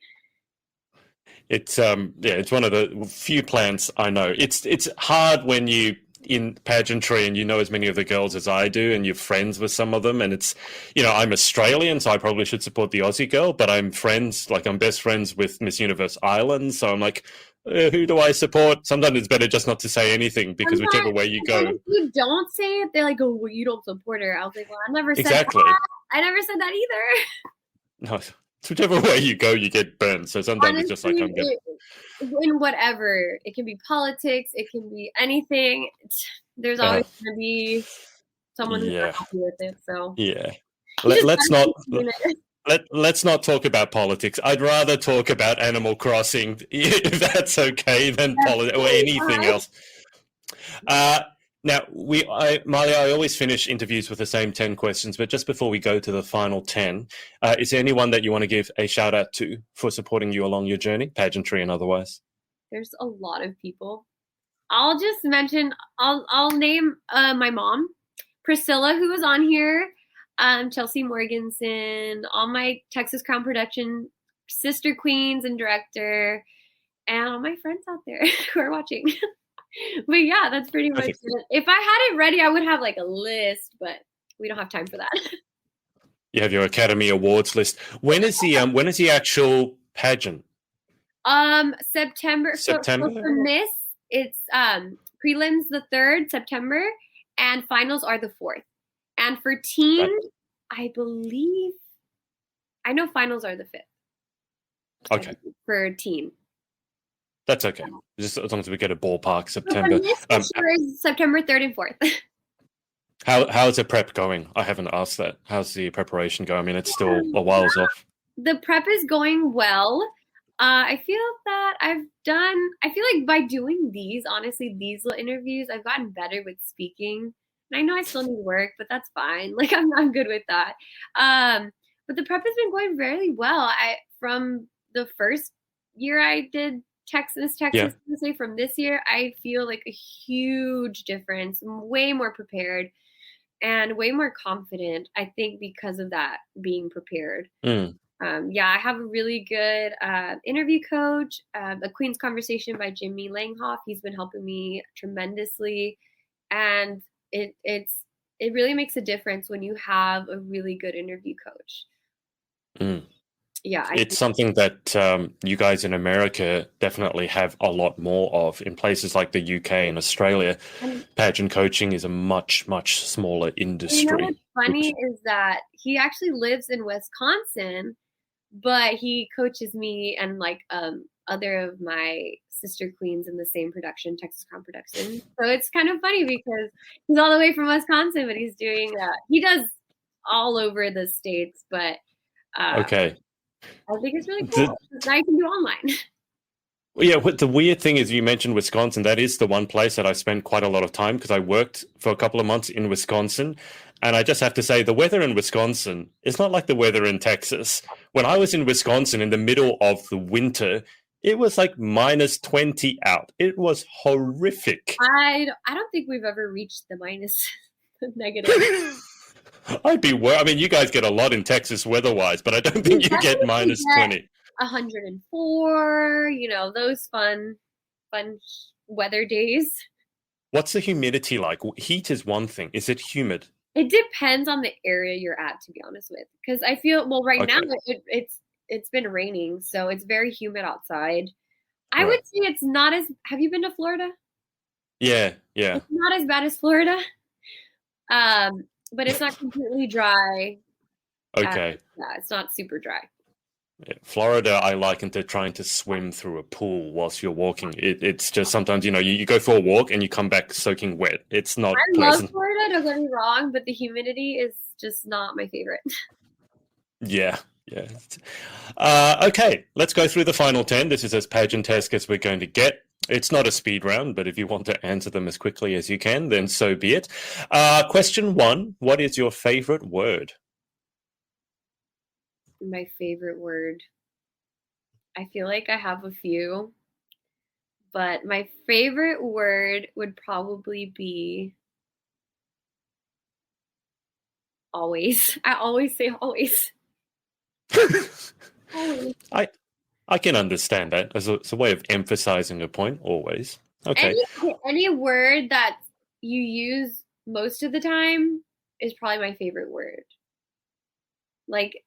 It's it's one of the few plants I know. It's hard when you in pageantry and you know as many of the girls as I do and you're friends with some of them, and it's I'm Australian, so I probably should support the Aussie girl, but I'm best friends with Miss Universe Ireland, so I'm like, who do I support? Sometimes it's better just not to say anything, because whichever way you go, if you don't say it, they're like, oh, well, you don't support her. I was like, well, I never said exactly that. I never said that either. no, whichever way you go you get burned, so sometimes Honestly, it's just like in whatever, it can be politics, it can be anything. There's always going to be someone who's not happy with it. So let's not talk about politics. I'd rather talk about Animal Crossing, if that's okay, than politics or anything else. Now, Maelia, I always finish interviews with the same 10 questions, but just before we go to the final 10, is there anyone that you want to give a shout out to for supporting you along your journey, pageantry and otherwise? There's a lot of people. I'll just mention, I'll name my mom, Priscilla, who was on here, Chelsea Morganson, all my Texas Crown Production sister queens and director, and all my friends out there who are watching. But yeah, that's pretty much it. If I had it ready, I would have like a list, but we don't have time for that. You have your Academy Awards list. When is the actual pageant? September. So for Miss, it's prelims the 3rd September, and finals are the 4th. And for teen, I know finals are the 5th. Okay. For teen. That's okay. Just as long as we get a ballpark September. Is September 3rd and 4th. How's the prep going? I haven't asked that. How's the preparation going? I mean, it's still a while's off. The prep is going well. I feel like by doing these little interviews, I've gotten better with speaking. And I know I still need work, but that's fine. Like I'm good with that. But the prep has been going very well. From the first year I did Texas, from this year, I feel like a huge difference. I'm way more prepared and way more confident, I think, because of that, being prepared. I have a really good interview coach, A Queen's Conversation by Jimmy Langhoff. He's been helping me tremendously. And it really makes a difference when you have a really good interview coach. Yeah, it's something that you guys in America definitely have a lot more of. In places like the UK and Australia, pageant coaching is a much, much smaller industry. You know what's funny is that he actually lives in Wisconsin, but he coaches me and like other of my sister queens in the same production, Texas Crown Production. So it's kind of funny because he's all the way from Wisconsin, but he's doing he does all over the states, but okay. I think it's really cool. Now you can do online. Well, yeah, the weird thing is you mentioned Wisconsin. That is the one place that I spent quite a lot of time because I worked for a couple of months in Wisconsin. And I just have to say, the weather in Wisconsin is not like the weather in Texas. When I was in Wisconsin in the middle of the winter, it was like minus 20 out. It was horrific. I don't think we've ever reached the minus negative. I'd be worried. I mean, you guys get a lot in Texas weather-wise, but I don't think you get minus 20. 104, those fun weather days. What's the humidity like? Heat is one thing. Is it humid? It depends on the area you're at, to be honest with. Because I feel, now it's been raining, so it's very humid outside. I would say it's not as, have you been to Florida? Yeah. It's not as bad as Florida. But it's not completely dry. Okay. Yeah, it's not super dry. Florida, I liken to trying to swim through a pool whilst you're walking. It's just sometimes, you go for a walk and you come back soaking wet. It's not I love pleasant. Florida, don't get me wrong, but the humidity is just not my favorite. Yeah, yeah. Okay, let's go through the final 10. This is as pageant-esque as we're going to get. It's not a speed round, but if you want to answer them as quickly as you can, then so be it. Question 1, what is your favorite word? My favorite word. I feel like I have a few, but my favorite word would probably be always. I always say always. Always. I can understand that. It's a way of emphasizing a point, always. Okay. Any word that you use most of the time is probably my favorite word. Like,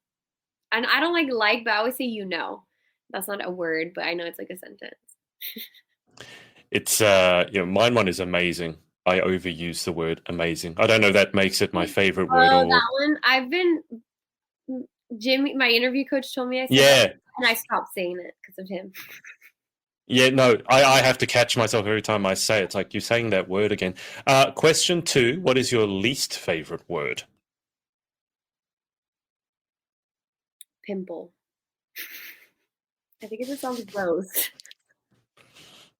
and I don't like, but I always say you know. That's not a word, but I know it's like a sentence. It's mine one is amazing. I overuse the word amazing. I don't know if that makes it my favorite word Oh, or that one. I've been Jimmy, my interview coach told me I said yeah. that, and I stopped saying it because of him. Yeah, no, I have to catch myself every time I say it. It's like you're saying that word again. Question 2, what is your least favorite word? Pimple. I think it just sounds gross.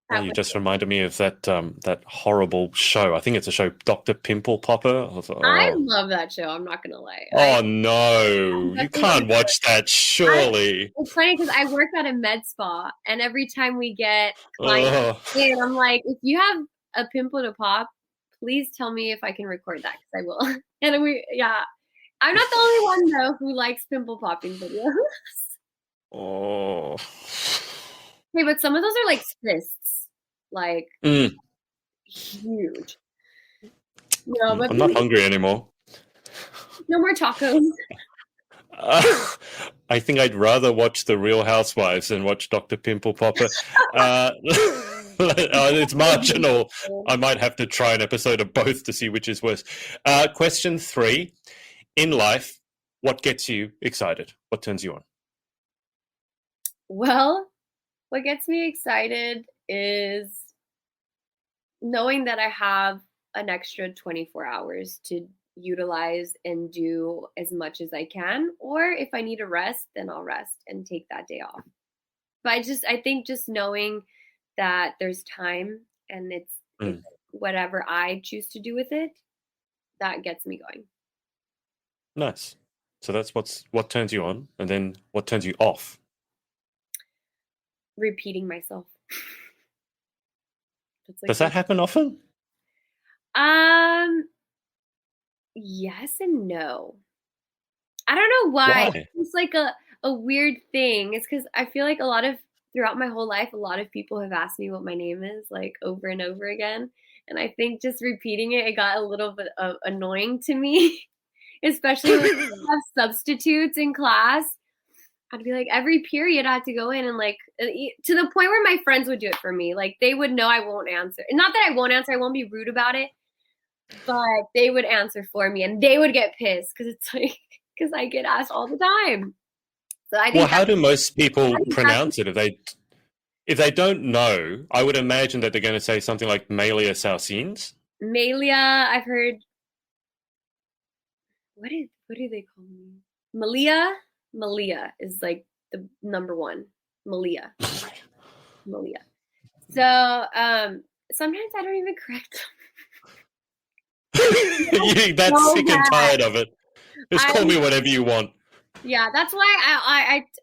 Well, you just reminded me of that horrible show. I think it's a show, Dr. Pimple Popper. I love that show. I'm not gonna lie. Oh no, you can't watch that, surely. It's funny because I work at a med spa, and every time we get clients in, I'm like, if you have a pimple to pop, please tell me if I can record that because I will. And I'm not the only one though who likes pimple popping videos. Oh. Hey, but some of those are like cysts, like huge. No, but I'm not hungry anymore. no more tacos. I think I'd rather watch The Real Housewives than watch Dr. Pimple Popper. It's marginal. I might have to try an episode of both to see which is worse. Question 3. In life, what gets you excited? What turns you on? Well, what gets me excited is knowing that I have an extra 24 hours to utilize and do as much as I can. Or if I need a rest, then I'll rest and take that day off. But I think just knowing that there's time and it's whatever I choose to do with it, that gets me going. Nice. So that's what turns you on, and then what turns you off? Repeating myself. Does that happen often? Yes and no. I don't know why. It's like a weird thing. It's because I feel like throughout my whole life, a lot of people have asked me what my name is, like over and over again. And I think just repeating it got a little bit annoying to me, especially when we have substitutes in class. I'd be like, every period I had to go in and like, to the point where my friends would do it for me. Like they would know I won't answer. Not that I won't answer, I won't be rude about it, but they would answer for me and they would get pissed because it's like, because I get asked all the time. So I think how do most people pronounce it? If they don't know, I would imagine that they're going to say something like Maelia Salcines. Maelia, I've heard. What do they call me? Maelia is like the number one. Maelia. So sometimes I don't even correct them. That's sick and tired of it. Just call me whatever you want. Yeah, that's why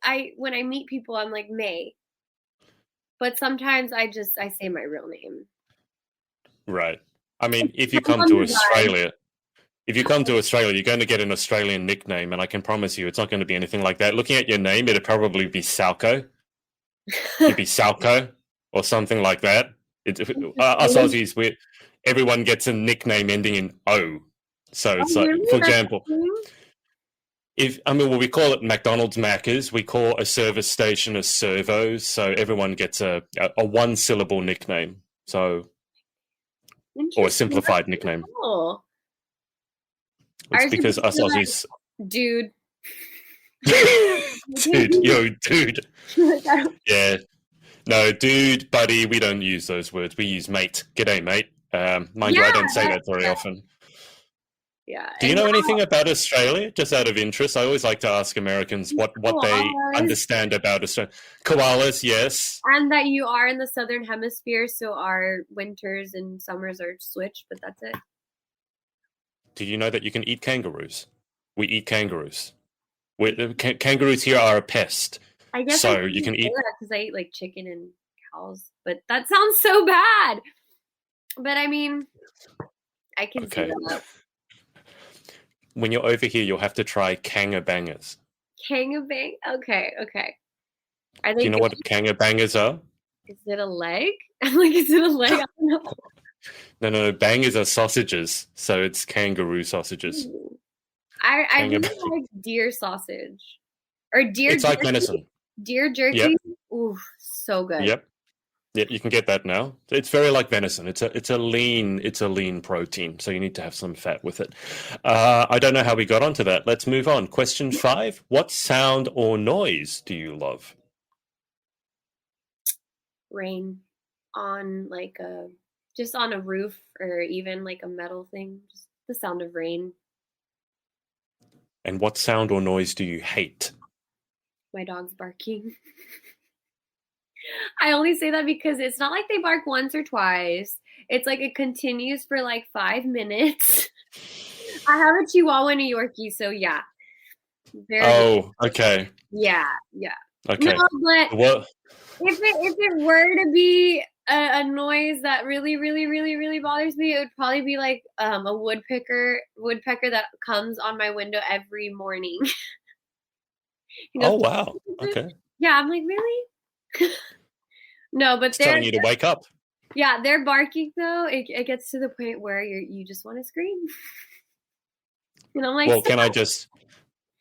I when I meet people, I'm like May. But sometimes I say my real name. Right. I mean, if you come to Australia, you're going to get an Australian nickname, and I can promise you it's not going to be anything like that. Looking at your name, it'd probably be Salco. It'd be Salco or something like that. Us Aussies, everyone gets a nickname ending in O. So it's like, for example, we call it McDonald's Maccas. We call a service station a servos. So everyone gets a one-syllable nickname. So, or a simplified nickname. Cool. It's because us Aussies, dude. Dude. Yeah. No, dude, buddy, we don't use those words. We use mate. G'day, mate. Mind you, I don't say that very often. Yeah. Do you know anything about Australia? Just out of interest, I always like to ask Americans what they understand about Australia. Koalas, yes. And that you are in the southern hemisphere, so our winters and summers are switched, but that's it. Do you know that you can eat kangaroos? We eat kangaroos. Kangaroos here are a pest. I guess so you can eat that because I eat like chicken and cows, but that sounds so bad. But I mean, I can see that. When you're over here, you'll have to try kangabangers. Kangabang? Okay. Do you know what kangabangers are? Is it a leg? I'm like, is it a leg? I don't know. No. Bangers are sausages, so it's kangaroo sausages. Ooh. I really like deer sausage. Or deer It's like venison. Deer jerky? Yep. Ooh, so good. Yep. Yeah, you can get that now. It's very like venison. It's a lean protein, so you need to have some fat with it. I don't know how we got onto that. Let's move on. Question 5. What sound or noise do you love? Rain on just on a roof or even like a metal thing. Just the sound of rain. And what sound or noise do you hate? My dog's barking. I only say that because it's not like they bark once or twice. It's like it continues for like 5 minutes. I have a Chihuahua and a Yorkie, so yeah. Okay. Yeah. Okay. No, but if it were to be a noise that really, really, really, really bothers me, it would probably be like a woodpecker that comes on my window every morning. Oh wow! Okay. Yeah, I'm like, really? No, but they're telling you to wake up. Yeah, they're barking though. It gets to the point where you just want to scream. And I'm like, well,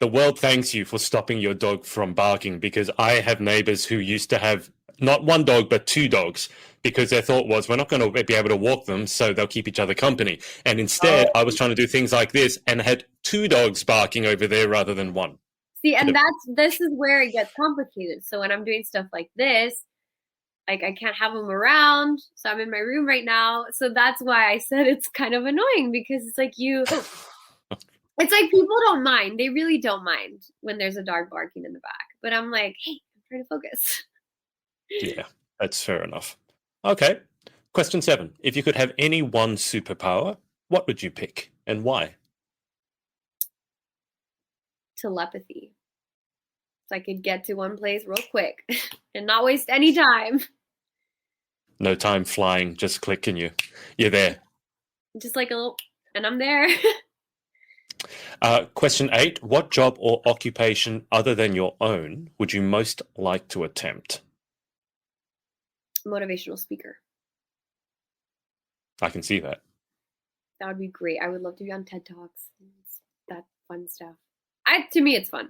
the world thanks you for stopping your dog from barking, because I have neighbors who used to have not one dog but 2 dogs, because their thought was we're not going to be able to walk them, so they'll keep each other company. And instead, I was trying to do things like this and had 2 dogs barking over there rather than 1. See, and this is where it gets complicated. So when I'm doing stuff like this, like I can't have them around, so I'm in my room right now. So that's why I said it's kind of annoying, because it's like it's like people don't mind. They really don't mind when there's a dog barking in the back. But I'm like, hey, I'm trying to focus. Yeah, that's fair enough. Okay. Question 7. If you could have any one superpower, what would you pick and why? Telepathy. So I could get to one place real quick and not waste any time. No time flying, just click and you're there. Just like a little, and I'm there. Question 8. What job or occupation other than your own would you most like to attempt? Motivational speaker. I can see that. That would be great. I would love to be on TED Talks. That fun stuff. To me, it's fun.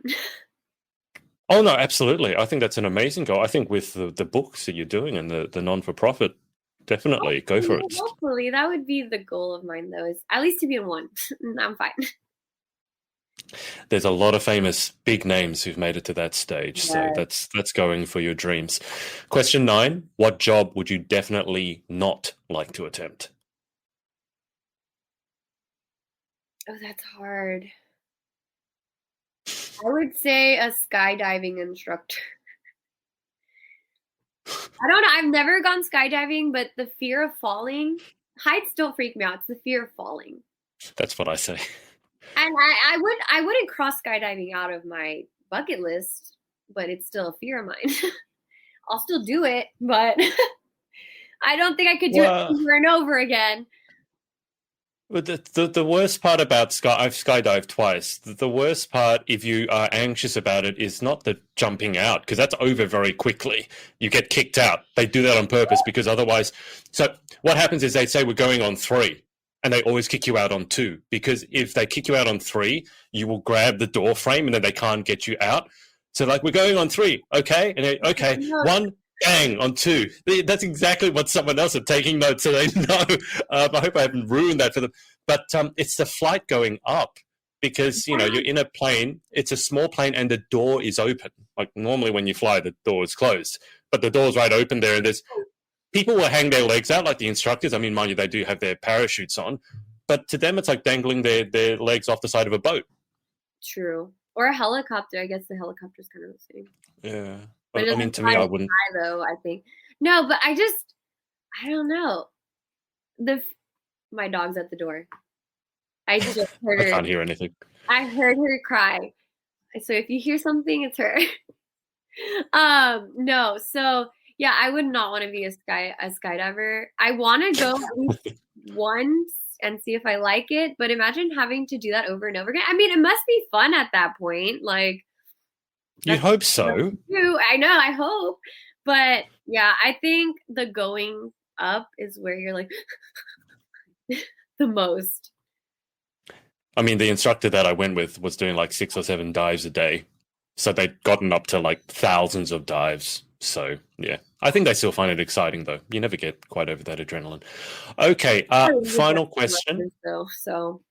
Oh, no, absolutely. I think that's an amazing goal. I think with the books that you're doing and the non-for-profit, definitely go for it. Hopefully. That would be the goal of mine, though, is at least to be in one. I'm fine. There's a lot of famous big names who've made it to that stage. So that's going for your dreams. Question 9. What job would you definitely not like to attempt? Oh, that's hard. I would say a skydiving instructor. I don't know. I've never gone skydiving, but the fear of falling, heights don't freak me out. It's the fear of falling. That's what I say. And I wouldn't cross skydiving out of my bucket list, but it's still a fear of mine. I'll still do it, but I don't think I could do it over and over again. But the worst part about I've skydived twice. The worst part, if you are anxious about it, is not the jumping out, because that's over very quickly. You get kicked out. They do that on purpose, because otherwise. So what happens is they say we're going on 3, and they always kick you out on 2, because if they kick you out on 3, you will grab the door frame, and then they can't get you out. So like, we're going on 3, okay, and okay, 1. Bang, on 2. That's exactly what someone else are taking notes, so they know. I hope I haven't ruined that for them. But it's the flight going up, because, you know, you're in a plane, it's a small plane and the door is open. Like normally when you fly, the door is closed, but the door's right open there. And there's people will hang their legs out like the instructors. I mean, mind you, they do have their parachutes on, but to them, it's like dangling their legs off the side of a boat. True. Or a helicopter. I guess the helicopter's kind of the same. Yeah. But I mean, to me, I wouldn't. Fly, though, I think. No, but I don't know. My dog's at the door. I just heard her. I can't hear anything. I heard her cry. So if you hear something, it's her. No. So yeah, I would not want to be a skydiver. I want to go at least once and see if I like it. But imagine having to do that over and over again. I mean, it must be fun at that point. Like, you hope so. I know. I hope. But yeah, I think the going up is where you're like the most. I mean, the instructor that I went with was doing like 6 or 7 dives a day. So they'd gotten up to like thousands of dives. So, yeah. I think they still find it exciting, though. You never get quite over that adrenaline. Okay, final question. So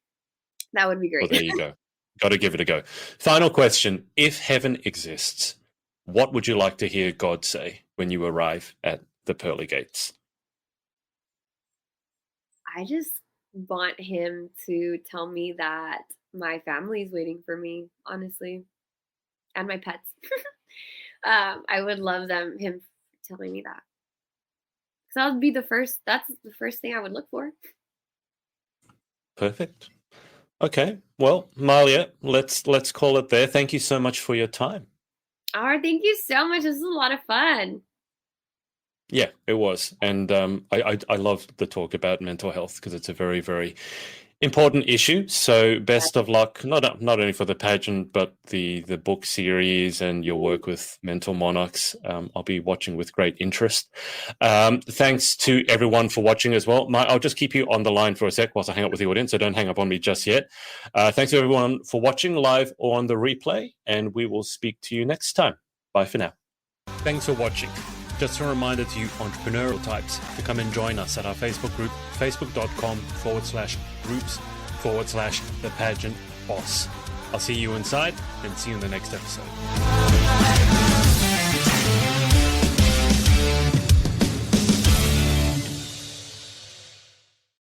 that would be great. Well, there you go. Got to give it a go. Final question. If heaven exists, what would you like to hear God say when you arrive at the pearly gates? I just want him to tell me that my family is waiting for me, honestly, and my pets. I would love him telling me that. So that would be that's the first thing I would look for. Perfect. Okay. Well, Maelia, let's call it there. Thank you so much for your time. All right, thank you so much. This was a lot of fun. Yeah, it was. And I love the talk about mental health because it's a very, very important issue. So best of luck, not only for the pageant, but the book series and your work with Mental Monarchs. I'll be watching with great interest. Thanks to everyone for watching as well. I'll just keep you on the line for a sec whilst I hang up with the audience, so don't hang up on me just yet. Thanks to everyone for watching live or on the replay, and we will speak to you next time. Bye for now. Thanks for watching. Just a reminder to you entrepreneurial types to come and join us at our Facebook group, facebook.com/groups/the pageant boss. I'll see you inside and see you in the next episode.